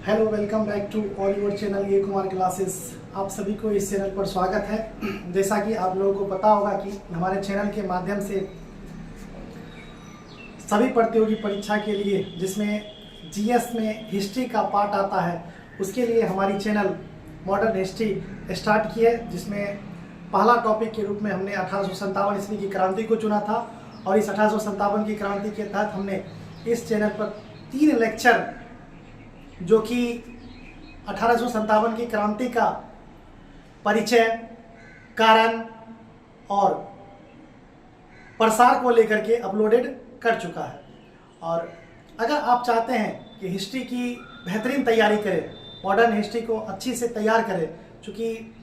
Hello, welcome back to all your channel A Kumar classes. आप सभी को इस चैनल पर स्वागत है। जैसा कि आप लोगों को पता होगा कि हमारे चैनल के माध्यम से सभी प्रतियोगी परीक्षा के लिए जिसमें जीएस में हिस्ट्री का पार्ट आता है, उसके लिए हमारी चैनल मॉडर्न हिस्ट्री स्टार्ट की है, जिसमें पहला टॉपिक के रूप में हमने 1857 ईस्वी की क्रांति को चुना था। और इस 1857 की क्रांति के तहत हमने इस चैनल पर 3 लेक्चर, जो कि 1857 की क्रांति का परिचय, कारण और प्रसार को लेकर के अपलोडेड कर चुका है। और अगर आप चाहते हैं कि हिस्ट्री की बेहतरीन तैयारी करें, मॉडर्न हिस्ट्री को अच्छी से तैयार करें, क्योंकि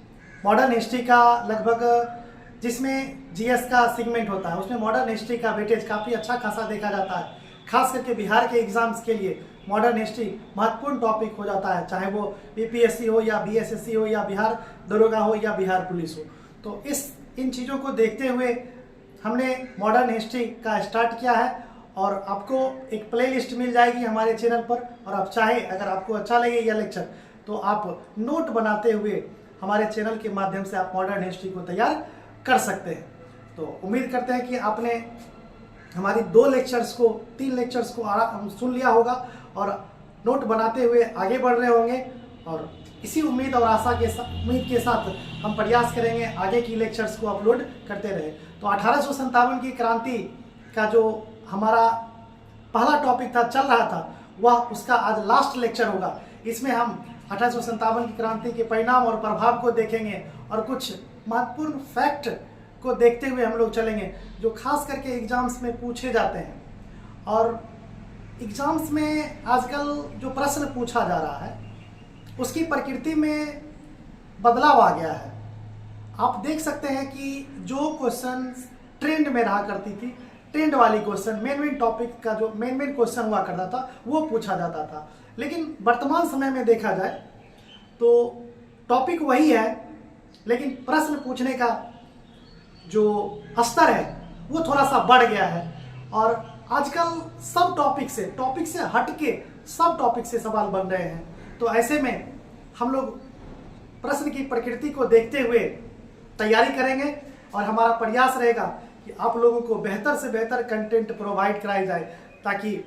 मॉडर्न हिस्ट्री का लगभग जिसमें जीएस का सेगमेंट होता है उसमें मॉडर्न हिस्ट्री का वेटेज काफ़ी अच्छा खासा देखा जाता है। खास करके बिहार के एग्जाम्स के लिए मॉडर्न हिस्ट्री महत्वपूर्ण टॉपिक हो जाता है, चाहे वो बीपीएससी हो या बीएसएससी हो या बिहार दरोगा हो या बिहार पुलिस हो। तो इन चीज़ों को देखते हुए हमने मॉडर्न हिस्ट्री का स्टार्ट किया है। और आपको एक प्लेलिस्ट मिल जाएगी हमारे चैनल पर, और आप चाहे अगर आपको अच्छा लगे यह लेक्चर तो आप नोट बनाते हुए हमारे चैनल के माध्यम से आप मॉडर्न हिस्ट्री को तैयार कर सकते हैं। तो उम्मीद करते हैं कि आपने हमारी 2 लेक्चर्स को 3 लेक्चर्स को सुन लिया होगा और नोट बनाते हुए आगे बढ़ रहे होंगे। और इसी उम्मीद और आशा के साथ हम प्रयास करेंगे आगे की लेक्चर्स को अपलोड करते रहे। तो 1857 की क्रांति का जो हमारा पहला टॉपिक था, चल रहा था, वह उसका आज लास्ट लेक्चर होगा। इसमें हम 1857 की क्रांति के परिणाम और प्रभाव को देखेंगे और कुछ महत्वपूर्ण फैक्ट को देखते हुए हम लोग चलेंगे, जो खास करके एग्जाम्स में पूछे जाते हैं। और एग्जाम्स में आजकल जो प्रश्न पूछा जा रहा है उसकी प्रकृति में बदलाव आ गया है। आप देख सकते हैं कि जो क्वेश्चन ट्रेंड में रहा करती थी, ट्रेंड वाली क्वेश्चन, मेन टॉपिक का जो मेन क्वेश्चन हुआ करता था वो पूछा जाता था। लेकिन वर्तमान समय में देखा जाए तो टॉपिक वही है, लेकिन प्रश्न पूछने का जो स्तर है वो थोड़ा सा बढ़ गया है। और आजकल सब टॉपिक से हटके सब टॉपिक से सवाल बन रहे हैं। तो ऐसे में हम लोग प्रश्न की प्रकृति को देखते हुए तैयारी करेंगे और हमारा प्रयास रहेगा कि आप लोगों को बेहतर से बेहतर कंटेंट प्रोवाइड कराई जाए, ताकि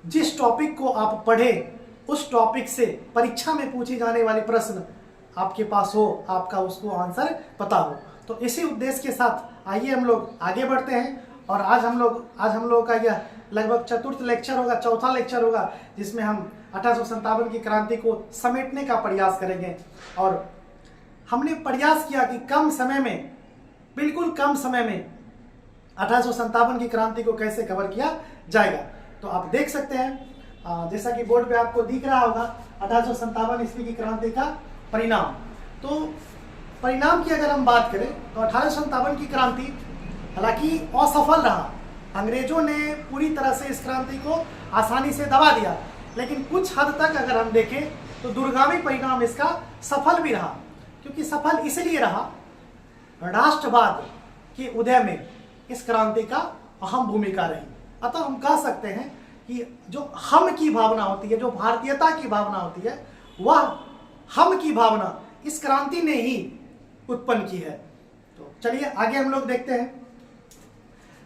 जिस टॉपिक को आप पढ़ें उस टॉपिक से परीक्षा में पूछी जाने वाली प्रश्न आपके पास हो, आपका उसको आंसर पता हो। तो इसी उद्देश्य के साथ आइए हम लोग आगे बढ़ते हैं। और आज हम लोग का यह लगभग चतुर्थ लेक्चर होगा, चौथा लेक्चर होगा, जिसमें हम 1857 की क्रांति को समेटने का प्रयास करेंगे। और हमने प्रयास किया कि बिल्कुल कम समय में 1857 की क्रांति को कैसे कवर किया जाएगा। तो आप देख सकते हैं, जैसा कि बोर्ड पे आपको दिख रहा होगा, 1857 ईस्वी की क्रांति का परिणाम। तो परिणाम की अगर हम बात करें तो 1857 की क्रांति हालांकि असफल रहा। अंग्रेजों ने पूरी तरह से इस क्रांति को आसानी से दबा दिया, लेकिन कुछ हद तक अगर हम देखें तो दूरगामी परिणाम इसका सफल भी रहा। क्योंकि सफल इसलिए रहा, राष्ट्रवाद के उदय में इस क्रांति का अहम भूमिका रही। अतः हम कह सकते हैं कि जो हम की भावना होती है, जो भारतीयता की भावना होती है, वह हम की भावना इस क्रांति ने ही उत्पन्न की है। तो चलिए आगे हम लोग देखते हैं।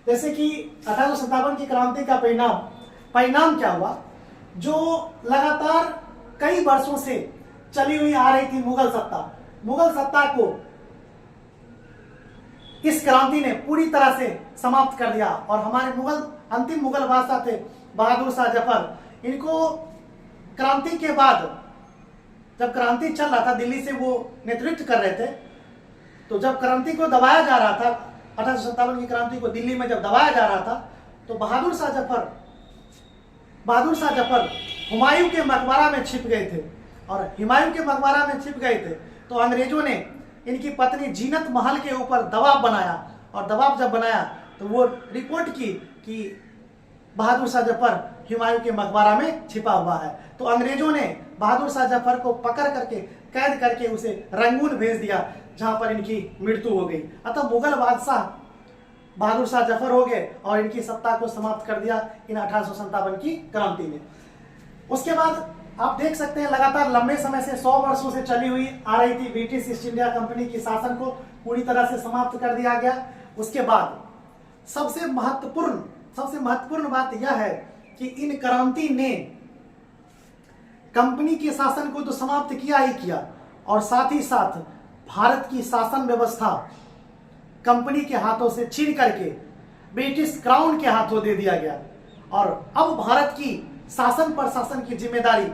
जैसे कि 1857 की क्रांति का परिणाम क्या हुआ, जो लगातार कई वर्षों से चली हुई आ रही थी मुगल सत्ता को इस क्रांति ने पूरी तरह से समाप्त कर दिया। और हमारे अंतिम मुगल बादशाह थे बहादुर शाह जफर। इनको क्रांति के बाद, जब क्रांति चल रहा था, दिल्ली से वो नेतृत्व कर रहे थे, तो जब क्रांति को दबाया जा रहा था, 1857 की क्रांति को दिल्ली में जब दबाया जा रहा था, तो बहादुर शाह जफर हुमायूं के मकबरा में छिप गए थे। और हुमायूं के मकबरा में छिप गए थे तो अंग्रेजों ने इनकी पत्नी जीनत महल के ऊपर दबाव बनाया। और दबाव जब बनाया तो वो रिपोर्ट की कि बहादुर शाह जफर हुमायूं के मकबरा में छिपा हुआ है। तो अंग्रेजों ने बहादुर शाह जफर को पकड़ करके कैद करके उसे रंगून भेज दिया, जहां पर इनकी मृत्यु हो गई। अतः मुगल बादशाह बहादुर शाह जफर हो गए और इनकी सत्ता को समाप्त कर दिया इन 1857 की क्रांति ने। उसके बाद आप देख सकते हैं लगातार लंबे समय से 100 वर्षों से चली हुई आ रही थी ब्रिटिश ईस्ट इंडिया कंपनी की शासन को पूरी तरह से समाप्त कर दिया गया। उसके बाद सबसे महत्वपूर्ण बात यह है कि इन क्रांति ने कंपनी के शासन को तो समाप्त किया ही किया और साथ ही साथ भारत की शासन व्यवस्था कंपनी के हाथों से छीन करके ब्रिटिश क्राउन के हाथों दे दिया गया और अब भारत की शासन प्रशासन की जिम्मेदारी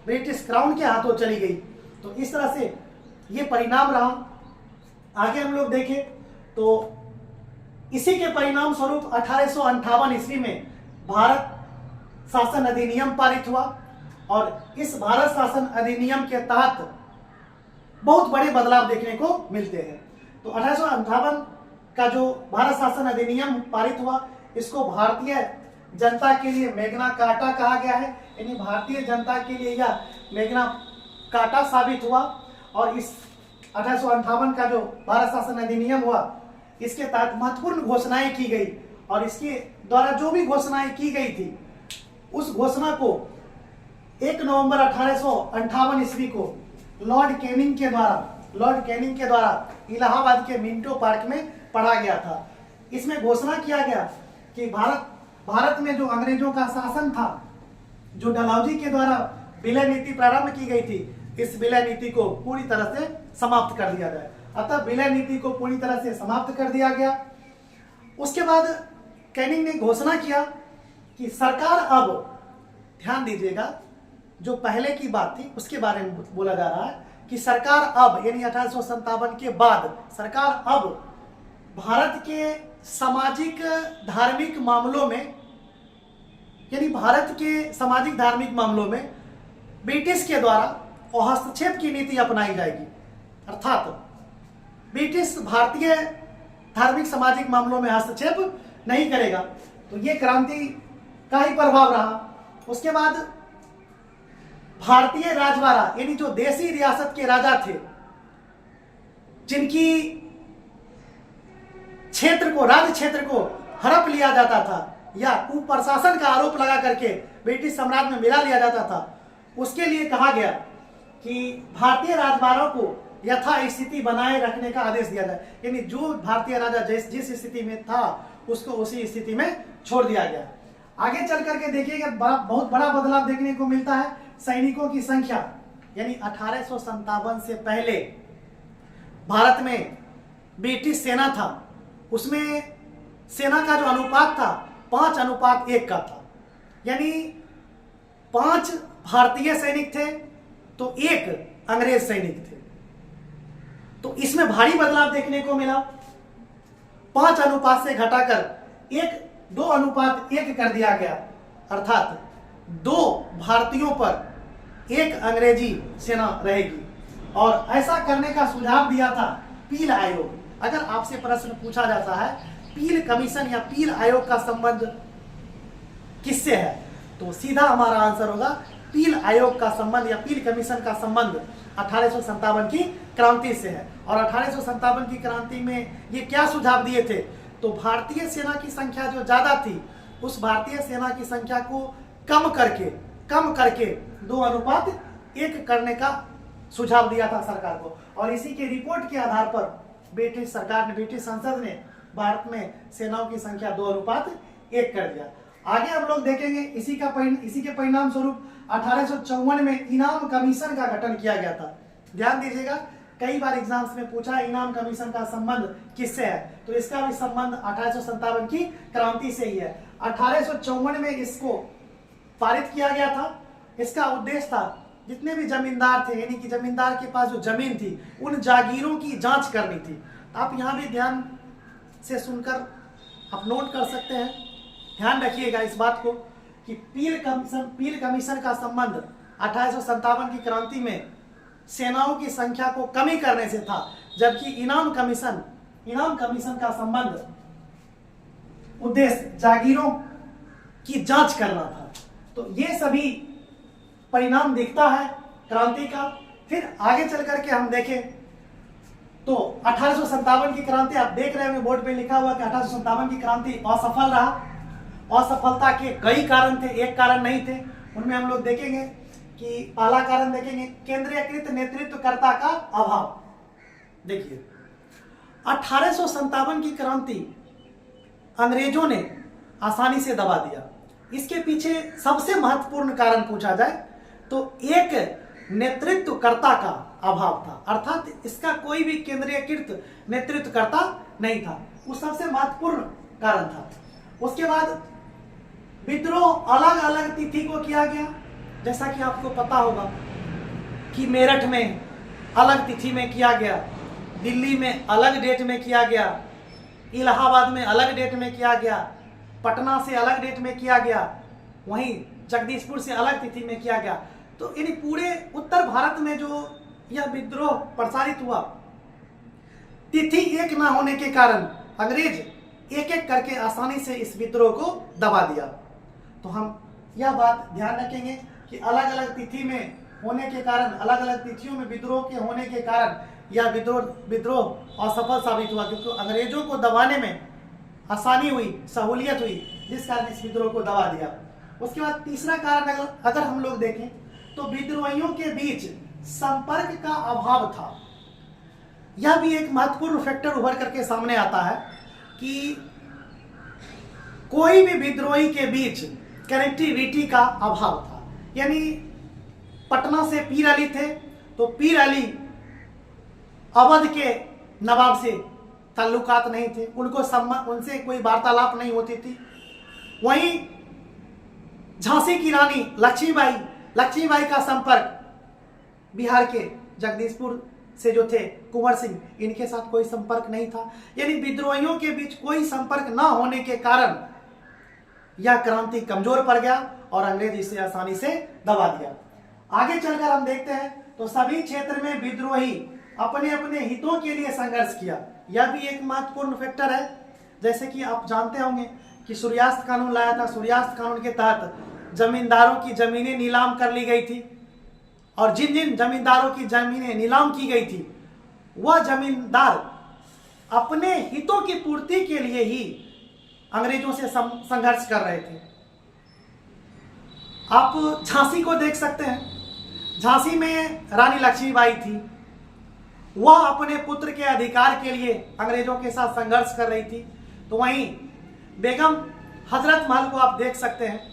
ब्रिटिश क्राउन के हाथों चली गई। तो इस तरह से ये परिणाम रहा। आगे हम लोग देखें तो इसी के परिणाम स्वरूप 1858 ईस्वी में भारत शासन अधिनियम पारित हुआ और इस भारत शासन अधिनियम के तहत बहुत बड़े बदलाव देखने को मिलते हैं। तो 1858 का जो भारत शासन अधिनियम पारित हुआ इसको भारतीय जनता के लिए मैग्ना कार्टा कहा गया है, यानी भारतीय जनता के लिए यह मैग्ना कार्टा साबित हुआ। और इस 1858 का जो भारत शासन अधिनियम हुआ इसके तहत महत्वपूर्ण घोषणाएं की गई और इसके द्वारा जो भी घोषणाएं की गई थी उस घोषणा को 1 नवंबर 1858 ईस्वी को लॉर्ड कैनिंग के द्वारा इलाहाबाद के मिंटो पार्क में पढ़ा गया था। इसमें घोषणा किया गया कि भारत में जो अंग्रेजों का शासन था, जो डलहौजी के द्वारा विलय नीति प्रारंभ की गई थी, इस विलय नीति को पूरी तरह से समाप्त कर दिया जाए। अतः विलय नीति को पूरी तरह से समाप्त कर दिया गया। उसके बाद कैनिंग ने घोषणा किया कि सरकार अब, ध्यान दीजिएगा, जो पहले की बात थी उसके बारे में बोला जा रहा है कि सरकार अब, यानी 1857 के बाद सरकार अब भारत के सामाजिक धार्मिक मामलों में, यानी भारत के सामाजिक धार्मिक मामलों में ब्रिटिश के द्वारा हस्तक्षेप की नीति अपनाई जाएगी। अर्थात ब्रिटिश भारतीय धार्मिक सामाजिक मामलों में हस्तक्षेप नहीं करेगा। तो ये क्रांति का ही प्रभाव रहा। उसके बाद भारतीय राजवाड़ा, यानी जो देसी रियासत के राजा थे, जिनकी राज्य क्षेत्र को हड़प लिया जाता था या कुप्रशासन का आरोप लगा करके ब्रिटिश साम्राज्य में मिला लिया जाता था, उसके लिए कहा गया कि भारतीय राजवाड़ों को यथास्थिति बनाए रखने का आदेश दिया जाए। यानी जो भारतीय राजा जिस स्थिति में था उसको उसी स्थिति में छोड़ दिया गया। आगे चल करके देखिएगा बहुत बड़ा बदलाव देखने को मिलता है। सैनिकों की संख्या, यानी 1857 से पहले भारत में ब्रिटिश सेना था, उसमें सेना का जो अनुपात था 5:1 का था। यानी 5 भारतीय सैनिक थे तो 1 अंग्रेज सैनिक थे। तो इसमें भारी बदलाव देखने को मिला। 5 अनुपात से घटाकर 2:1 कर दिया गया, अर्थात 2 भारतीयों पर 1 अंग्रेजी सेना रहेगी। और ऐसा करने का सुझाव दिया था पील आयोग। अगर आपसे प्रश्न पूछा जाता है पील कमीशन या पील आयोग का संबंध किससे है, तो सीधा हमारा आंसर होगा पील आयोग का संबंध या पील कमीशन का संबंध 1857 की क्रांति से है। और 1857 की क्रांति में ये क्या सुझाव दिए थे, तो भारतीय सेना की संख्या जो ज्यादा थी उस भारतीय सेना की संख्या को कम करके 2:1 करने का सुझाव दिया था सरकार को। और इसी के रिपोर्ट के आधार पर ब्रिटिश संसद ने भारत में सेनाओं की संख्या 2:1 कर दिया। आगे हम लोग देखेंगे इसी के परिणाम स्वरूप 1854 में इनाम कमीशन का गठन किया गया था। ध्यान दीजिएगा, कई बार एग्जाम्स में पूछा है इनाम कमीशन का संबंध किससे है, तो इसका भी संबंध 1857 की क्रांति से ही है। 1854 में इसको पारित किया गया था। इसका उद्देश्य था जितने भी जमींदार थे, यानी कि जमींदार के पास जो जमीन थी उन जागीरों की जांच करनी थी। आप यहाँ भी ध्यान से सुनकर आप नोट कर सकते हैं। ध्यान रखिएगा इस बात को कि पील कमीशन का संबंध 1857 की क्रांति में सेनाओं की संख्या को कमी करने से था, जबकि इनाम कमीशन का संबंध उद्देश्य जागीरों की जांच करना था। तो ये सभी परिणाम दिखता है क्रांति का। फिर आगे चल करके हम देखें तो 1857 की क्रांति, आप देख रहे हैं बोर्ड पे लिखा हुआ कि 1857 की क्रांति असफल रहा। असफलता के कई कारण थे, एक कारण नहीं थे। उनमें हम लोग देखेंगे कि पहला कारण देखेंगे केंद्रीयकृत नेतृत्वकर्ता का अभाव। देखिए 1857 की क्रांति अंग्रेजों ने आसानी से दबा दिया। इसके पीछे सबसे महत्वपूर्ण कारण पूछा जाए तो एक नेतृत्वकर्ता का अभाव था, अर्थात इसका कोई भी केंद्रीयकृत नेतृत्वकर्ता नहीं था। वो सबसे महत्वपूर्ण कारण था। उसके बाद विद्रोह अलग अलग तिथि को किया गया, जैसा कि आपको पता होगा कि मेरठ में अलग तिथि में किया गया, दिल्ली में अलग डेट में किया गया, इलाहाबाद में अलग डेट में किया गया, पटना से अलग डेट में किया गया, वहीं जगदीशपुर से अलग तिथि में किया गया। तो इन पूरे उत्तर भारत में जो यह विद्रोह प्रसारित हुआ, तिथि एक ना होने के कारण अंग्रेज एक एक करके आसानी से इस विद्रोह को दबा दिया। तो हम यह बात ध्यान रखेंगे कि अलग अलग तिथि में होने के कारण, अलग अलग तिथियों में विद्रोह के होने के कारण यह विद्रोह असफल साबित हुआ, क्योंकि अंग्रेजों को दबाने में आसानी हुई, सहूलियत हुई, जिस कारण इस विद्रोह को दबा दिया। उसके बाद तीसरा कारण अगर हम लोग देखें तो विद्रोहियों के बीच संपर्क का अभाव था। यह भी एक महत्वपूर्ण फैक्टर उभर करके सामने आता है कि कोई भी विद्रोही के बीच कनेक्टिविटी का अभाव था। यानी पटना से पीर अली थे तो पीर अली अवध के नवाब से ताल्लुकात नहीं थे, उनसे कोई वार्तालाप नहीं होती थी। वहीं झांसी की रानी लक्ष्मीबाई का संपर्क बिहार के जगदीशपुर से जो थे कुंवर सिंह, इनके साथ कोई संपर्क नहीं था। यानी विद्रोहियों के बीच कोई संपर्क न होने के कारण यह क्रांति कमजोर पड़ गया और अंग्रेज इसे आसानी से दबा दिया। आगे चलकर हम देखते हैं तो सभी क्षेत्र में विद्रोही अपने अपने हितों के लिए संघर्ष किया। यह भी एक महत्वपूर्ण फैक्टर है। जैसे कि आप जानते होंगे कि सूर्यास्त कानून लाया था। सूर्यास्त कानून के तहत जमींदारों की जमीनें नीलाम कर ली गई थी, और जिन जिन जमींदारों की जमीनें नीलाम की गई थी वह जमींदार अपने हितों की पूर्ति के लिए ही अंग्रेजों से संघर्ष कर रहे थे। आप झांसी को देख सकते हैं। झांसी में रानी लक्ष्मीबाई थी, वह अपने पुत्र के अधिकार के लिए अंग्रेजों के साथ संघर्ष कर रही थी। तो वहीं बेगम हजरत महल को आप देख सकते हैं।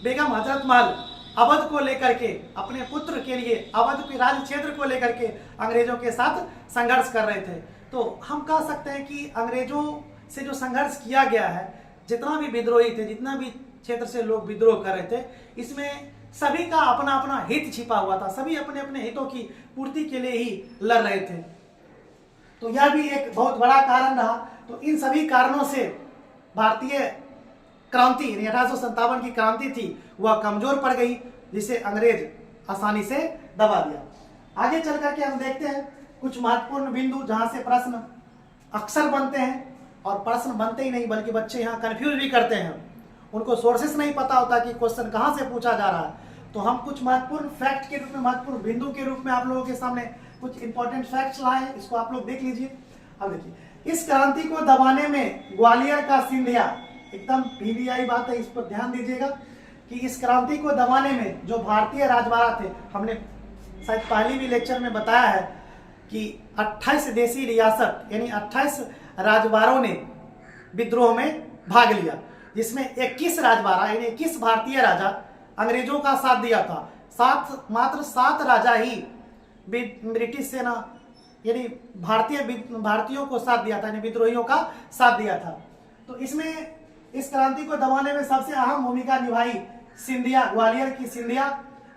बेगम हजरत महल अवध को लेकर के, अपने पुत्र के लिए अवध के राज्य क्षेत्र को लेकर के अंग्रेजों के साथ संघर्ष कर रहे थे। तो हम कह सकते हैं कि अंग्रेजों से जो संघर्ष किया गया है, जितना भी विद्रोही थे, जितना भी क्षेत्र से लोग विद्रोह कर रहे थे, इसमें सभी का अपना अपना हित छिपा हुआ था। सभी अपने अपने हितों की पूर्ति के लिए ही लड़ रहे थे। तो यह भी एक बहुत बड़ा कारण रहा। तो इन सभी कारणों से भारतीय क्रांति 1857 की क्रांति थी वह कमजोर पड़ गई, जिसे अंग्रेज आसानी से दबा दिया। आगे चल करके हम देखते हैं कुछ महत्वपूर्ण बिंदु जहां से प्रश्न अक्सर बनते हैं, और प्रश्न बनते ही नहीं बल्कि बच्चे यहाँ कंफ्यूज भी करते हैं। उनको सोर्सेस नहीं पता होता कि क्वेश्चन कहाँ से पूछा जा रहा है। तो हम कुछ महत्वपूर्ण फैक्ट के रूप में, महत्वपूर्ण बिंदु के रूप में आप लोगों के सामने कुछ इंपॉर्टेंट फैक्ट्स लाए हैं। इसको आप लोग देख लीजिए। अब देखिए, इस क्रांति को दबाने में ग्वालियर का सिंधिया, एकदम पीवीआई बात है, इस पर ध्यान दीजिएगा कि इस क्रांति को दबाने में जो भारतीय राजवाड़ा थे, हमने शायद पहली भी लेक्चर में बताया है कि 28 देशी रियासत यानी 28 राजवाड़ों ने विद्रोह में भाग लिया, जिसमें 21 राजवाड़ा यानी 21 भारतीय राजा अंग्रेजों का साथ दिया था। मात्र 7 राजा ही ब्रिटिश सेना यानी भारतीयों को साथ दिया था, यानी विद्रोहियों का साथ दिया था। तो इसमें इस क्रांति को दबाने में सबसे अहम भूमिका निभाई सिंधिया, ग्वालियर की सिंधिया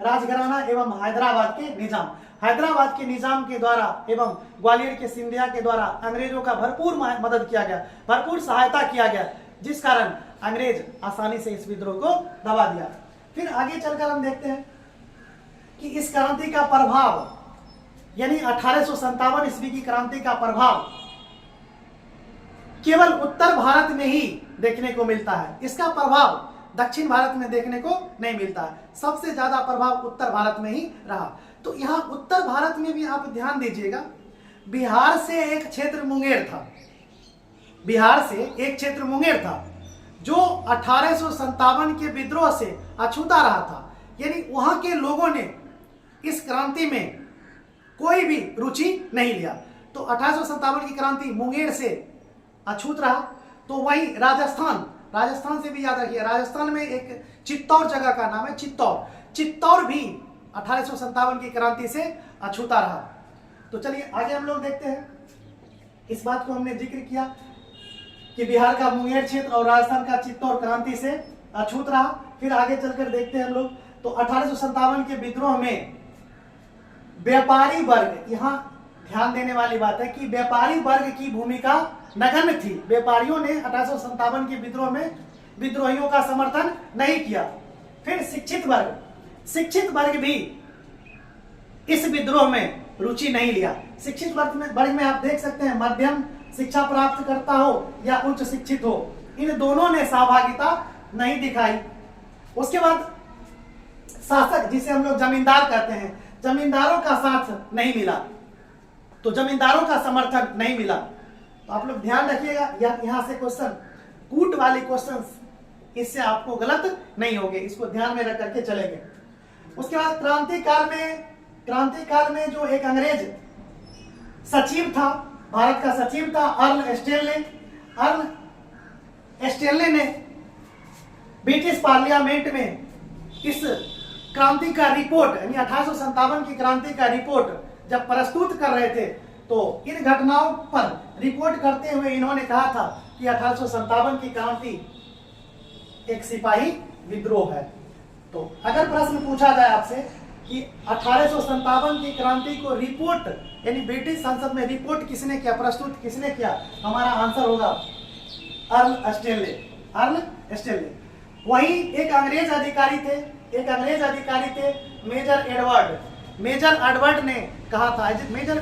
राजघराना एवं हैदराबाद के निजाम के द्वारा एवं ग्वालियर के सिंधिया के द्वारा अंग्रेजों का भरपूर मदद किया गया, भरपूर सहायता किया गया, जिस कारण अंग्रेज आसानी से इस विद्रोह को दबा दिया। फिर आगे चलकर हम देखते हैं कि इस क्रांति का प्रभाव यानी 1857 ईस्वी की क्रांति का प्रभाव केवल उत्तर भारत में ही देखने को मिलता है। इसका प्रभाव दक्षिण भारत में देखने को नहीं मिलता है। सबसे ज्यादा प्रभाव उत्तर भारत में ही रहा। तो यहाँ उत्तर भारत में भी आप ध्यान दीजिएगा, बिहार से एक क्षेत्र मुंगेर था, बिहार से एक क्षेत्र मुंगेर था जो 1857 के विद्रोह से अछूता रहा था। यानी वहां के लोगों ने इस क्रांति में कोई भी रुचि नहीं लिया। तो 1857 की क्रांति मुंगेर से अछूत रहा। तो वही राजस्थान से भी याद रखिए, राजस्थान में एक चित्तौड़ जगह का नाम है चित्तौड़ भी 1857 की क्रांति से अछूता रहा। तो चलिए आगे हम लोग देखते हैं। इस बात को हमने जिक्र किया कि बिहार का मुंगेर क्षेत्र और राजस्थान का चित्तौड़ क्रांति से अछूत रहा। फिर आगे चलकर देखते हैं हम लोग। तो 1857 के विद्रोह में व्यापारी वर्ग, यहाँ ध्यान देने वाली बात है कि व्यापारी वर्ग की भूमिका नगण्य थी। व्यापारियों ने 1857 के विद्रोह में विद्रोहियों का समर्थन नहीं किया। फिर शिक्षित वर्ग भी इस विद्रोह में रुचि नहीं लिया। शिक्षित वर्ग में आप देख सकते हैं मध्यम शिक्षा प्राप्त करता हो या उच्च शिक्षित हो, इन दोनों ने सहभागिता नहीं दिखाई। उसके बाद शासक, जिसे हम लोग जमींदार कहते हैं, जमींदारों का साथ नहीं मिला, तो जमींदारों का समर्थन नहीं मिला। तो आप लोग ध्यान रखिएगा, यहां से क्वेश्चन कूट वाले क्वेश्चंस, इससे आपको गलत नहीं होंगे, इसको ध्यान में रख करके चलेंगे। उसके बाद क्रांतिकाल में जो एक अंग्रेज सचिव था, भारत का सचिव था अर्ल स्टेनले ने ब्रिटिश पार्लियामेंट में इस क्रांति का रिपोर्ट, यानी 1857 की क्रांति का रिपोर्ट जब प्रस्तुत कर रहे थे, तो इन घटनाओं पर रिपोर्ट करते हुए इन्होंने कहा था कि 1857 की क्रांति एक सिपाही विद्रोह है। तो अगर प्रश्न पूछा जाए आपसे कि 1857 की क्रांति को रिपोर्ट, यानी ब्रिटिश संसद में रिपोर्ट किसने किया, प्रस्तुत किसने किया, हमारा आंसर होगा अर्ल स्टेनले। वही एक अंग्रेज अधिकारी थे मेजर एडवर्ड ने कहा था, मेजर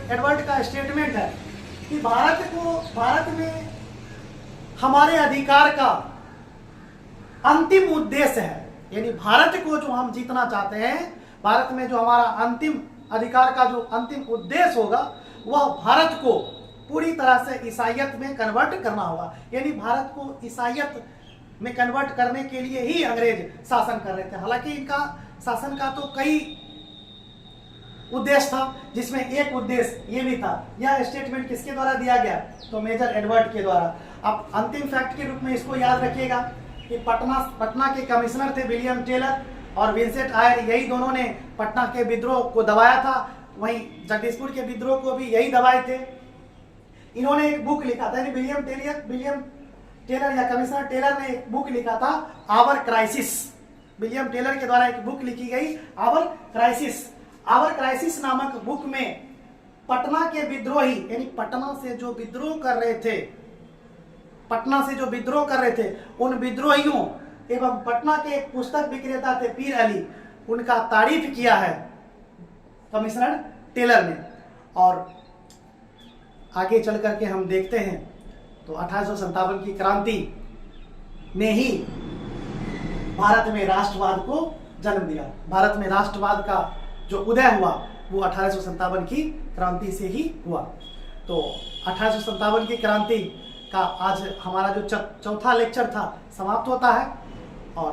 एडवर्ड का स्टेटमेंट है कि भारत में हमारे अधिकार का अंतिम उद्देश्य है, यानी भारत को जो हम जीतना चाहते हैं, भारत में जो हमारा अंतिम अधिकार का जो अंतिम उद्देश्य होगा, वह भारत को पूरी तरह से ईसाईयत में कन्वर्ट करना होगा। यानी भारत को ईसाईयत में कन्वर्ट करने के लिए ही अंग्रेज शासन कर रहे थे। हालांकि इनका शासन का तो कई उद्देश्य था, जिसमें एक उद्देश्य ये भी था। यह स्टेटमेंट किसके द्वारा दिया गया, तो मेजर एडवर्ड के द्वारा। अब अंतिम फैक्ट के रूप में इसको याद रखिएगा कि पटना के कमिश्नर थे विलियम टेलर और विंसेंट आयर, यही दोनों ने पटना के विद्रोह को दबाया था। वहीं जगदीशपुर के विद्रोह को भी यही दबाए थे। इन्होंने एक बुक लिखा था, विलियम टेलर या कमिश्नर टेलर ने एक बुक लिखा था आवर क्राइसिस। विलियम टेलर के द्वारा एक बुक लिखी गई आवर क्राइसिस नामक बुक में पटना के विद्रोही, यानी पटना से जो विद्रोह कर रहे थे उन विद्रोहियों एवं पटना के एक पुस्तक विक्रेता थे पीर अली, उनका तारीफ किया है कमिश्नर टेलर ने। और आगे चल करके हम देखते हैं तो 1857 की क्रांति ने ही भारत में राष्ट्रवाद को जन्म दिया। भारत में राष्ट्रवाद का जो उदय हुआ वो 1857 की क्रांति से ही हुआ। तो 1857 की क्रांति का आज हमारा जो चौथा लेक्चर था समाप्त होता है। और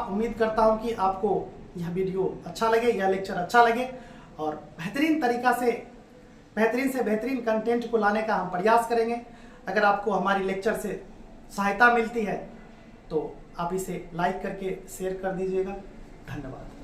उम्मीद करता हूं कि आपको यह वीडियो अच्छा लगे, यह लेक्चर अच्छा लगे और बेहतरीन तरीका से बेहतरीन कंटेंट को लाने का हम प्रयास करेंगे। अगर आपको हमारी लेक्चर से सहायता मिलती है तो आप इसे लाइक करके शेयर कर दीजिएगा। धन्यवाद।